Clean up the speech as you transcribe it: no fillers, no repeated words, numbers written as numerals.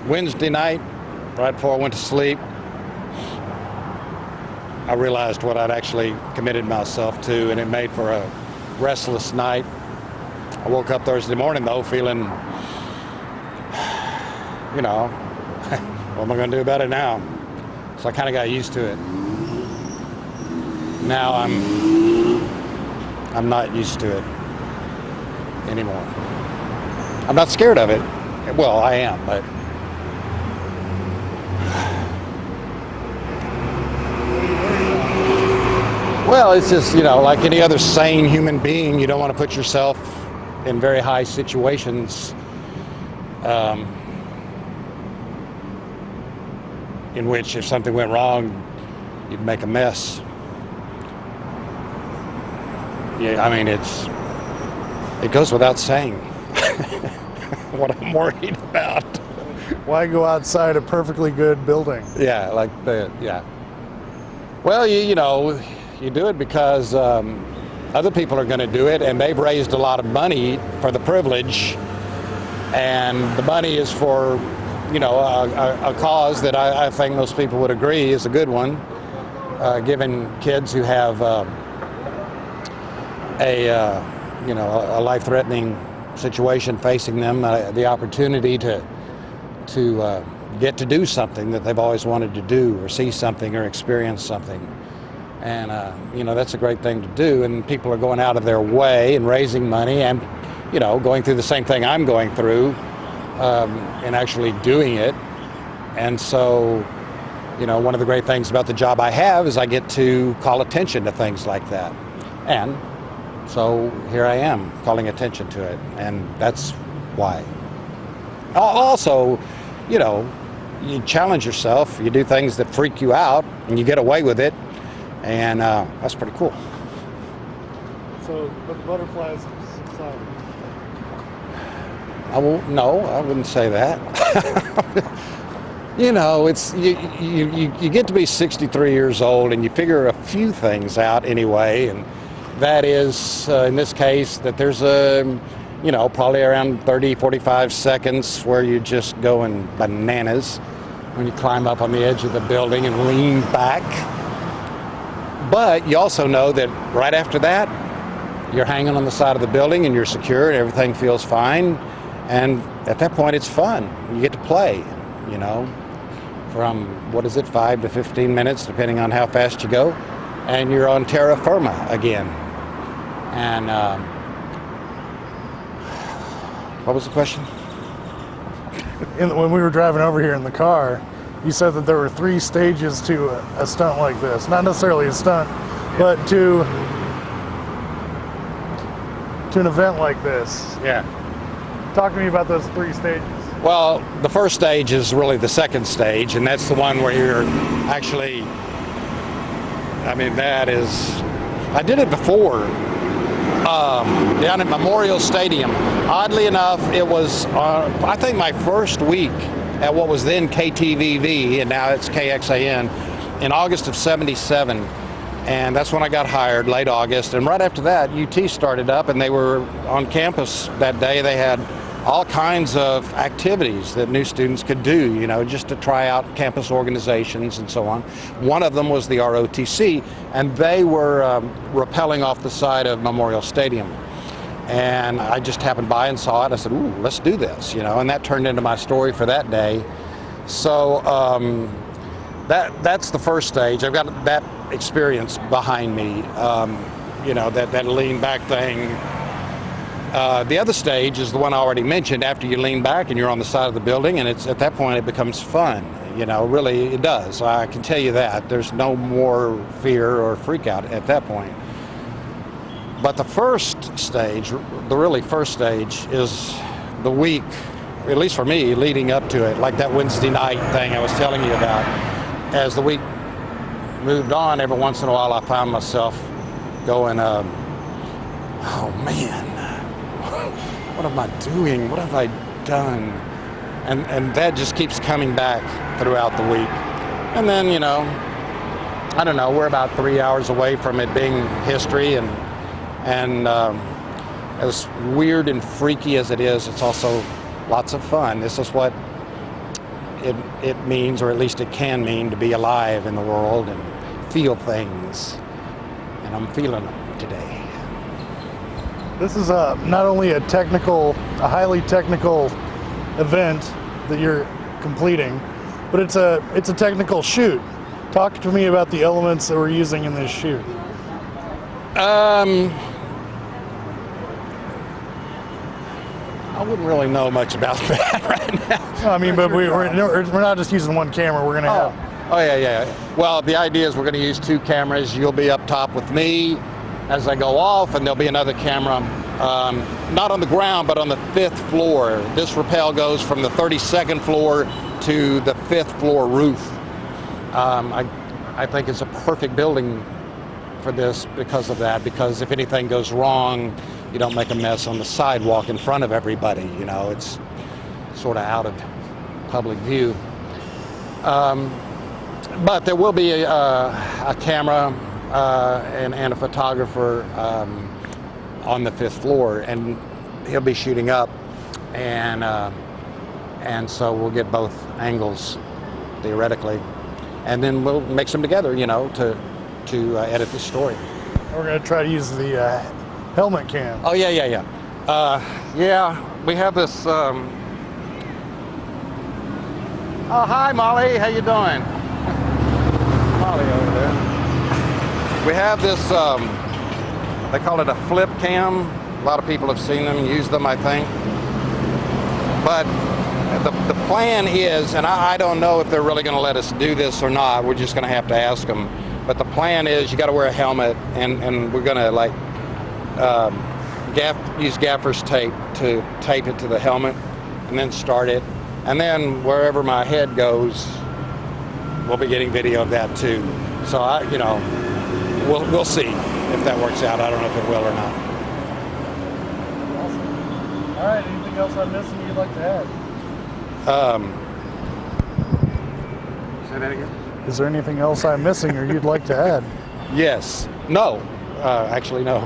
Wednesday night, right before I went to sleep, I realized what I'd actually committed myself to, and it made for a restless night. I woke up Thursday morning, though, feeling, you know, what am I going to do about it now? So I kind of got used to it. Now I'm not used to it anymore. I'm not scared of it. Well, I am, but well, it's just, you know, like any other sane human being, you don't want to put yourself in very high situations in which if something went wrong, you'd make a mess. Yeah, I mean, it goes without saying what I'm worried about. Why go outside a perfectly good building? Yeah, yeah. Well, you know, you do it because other people are going to do it, and they've raised a lot of money for the privilege, and the money is for, you know, a cause that I think most people would agree is a good one, giving kids who have you know, a life-threatening situation facing them the opportunity to get to do something that they've always wanted to do, or see something, or experience something. And you know, that's a great thing to do, and people are going out of their way and raising money and, you know, going through the same thing I'm going through and actually doing it. And so, you know, one of the great things about the job I have is I get to call attention to things like that. And so here I am calling attention to it, and that's why. Also, you know, you challenge yourself, you do things that freak you out, and you get away with it, and that's pretty cool. So, but the butterflies subside. No, I wouldn't say that. You know, it's you get to be 63 years old, and you figure a few things out anyway, and that is, in this case, that there's you know, probably around 30, 45 seconds where you're just going bananas when you climb up on the edge of the building and lean back. But you also know that right after that, you're hanging on the side of the building and you're secure and everything feels fine. And at that point, it's fun. You get to play, you know, from, what is it, 5 to 15 minutes, depending on how fast you go. And you're on terra firma again. And what was the question? When we were driving over here in the car, you said that there were 3 stages to a stunt like this. Not necessarily a stunt, but to an event like this. Yeah. Talk to me about those 3 stages. Well, the first stage is really the second stage, and that's the one where you're actually, I mean, that is, I did it before down at Memorial Stadium. Oddly enough, it was, I think, my first week at what was then KTVV, and now it's KXAN, in August of '77. And that's when I got hired, late August. And right after that, UT started up, and they were on campus that day. They had all kinds of activities that new students could do, you know, just to try out campus organizations and so on. One of them was the ROTC, and they were rappelling off the side of Memorial Stadium. And I just happened by and saw it. I said, ooh, let's do this, you know, and that turned into my story for that day. So that's the first stage. I've got that experience behind me, you know, that lean back thing. The other stage is the one I already mentioned, after you lean back and you're on the side of the building, and it's at that point it becomes fun. You know, really it does. I can tell you that. There's no more fear or freak out at that point. But the first stage, the really first stage, is the week, at least for me, leading up to it, like that Wednesday night thing I was telling you about. As the week moved on, every once in a while I found myself going, oh man, what am I doing? What have I done? And that just keeps coming back throughout the week. And then, you know, I don't know, we're about 3 hours away from it being history, and as weird and freaky as it is, it's also lots of fun. This is what it means, or at least it can mean, to be alive in the world and feel things. And I'm feeling them today. This is not only a highly technical event that you're completing, but it's a technical shoot. Talk to me about the elements that we're using in this shoot. I wouldn't really know much about that right now. No, I mean, but we're not just using one camera. We're going to have. Oh yeah. Well, the idea is we're going to use 2 cameras. You'll be up top with me as I go off, and there'll be another camera, not on the ground, but on the 5th floor. This rappel goes from the 32nd floor to the 5th floor roof. I think it's a perfect building for this because of that, because if anything goes wrong, you don't make a mess on the sidewalk in front of everybody. You know, it's sort of out of public view. But there will be a camera and a photographer on the 5th floor, and he'll be shooting up, and so we'll get both angles theoretically, and then we'll mix them together, you know, to edit the story. We're going to try to use the helmet cam. Oh yeah. Yeah, we have this. Oh, hi Molly, how you doing? Molly over there. We have this. They call it a flip cam. A lot of people have seen them, used them, I think. But the plan is, and I don't know if they're really going to let us do this or not. We're just going to have to ask them. But the plan is you got to wear a helmet, and we're going to like use gaffer's tape to tape it to the helmet, and then start it. And then wherever my head goes, we'll be getting video of that too. So we'll see if that works out. I don't know if it will or not. Awesome. All right. Anything else I'm missing you'd like to add? Say that again. Is there anything else I'm missing or you'd like to add? Yes. No. Actually, no.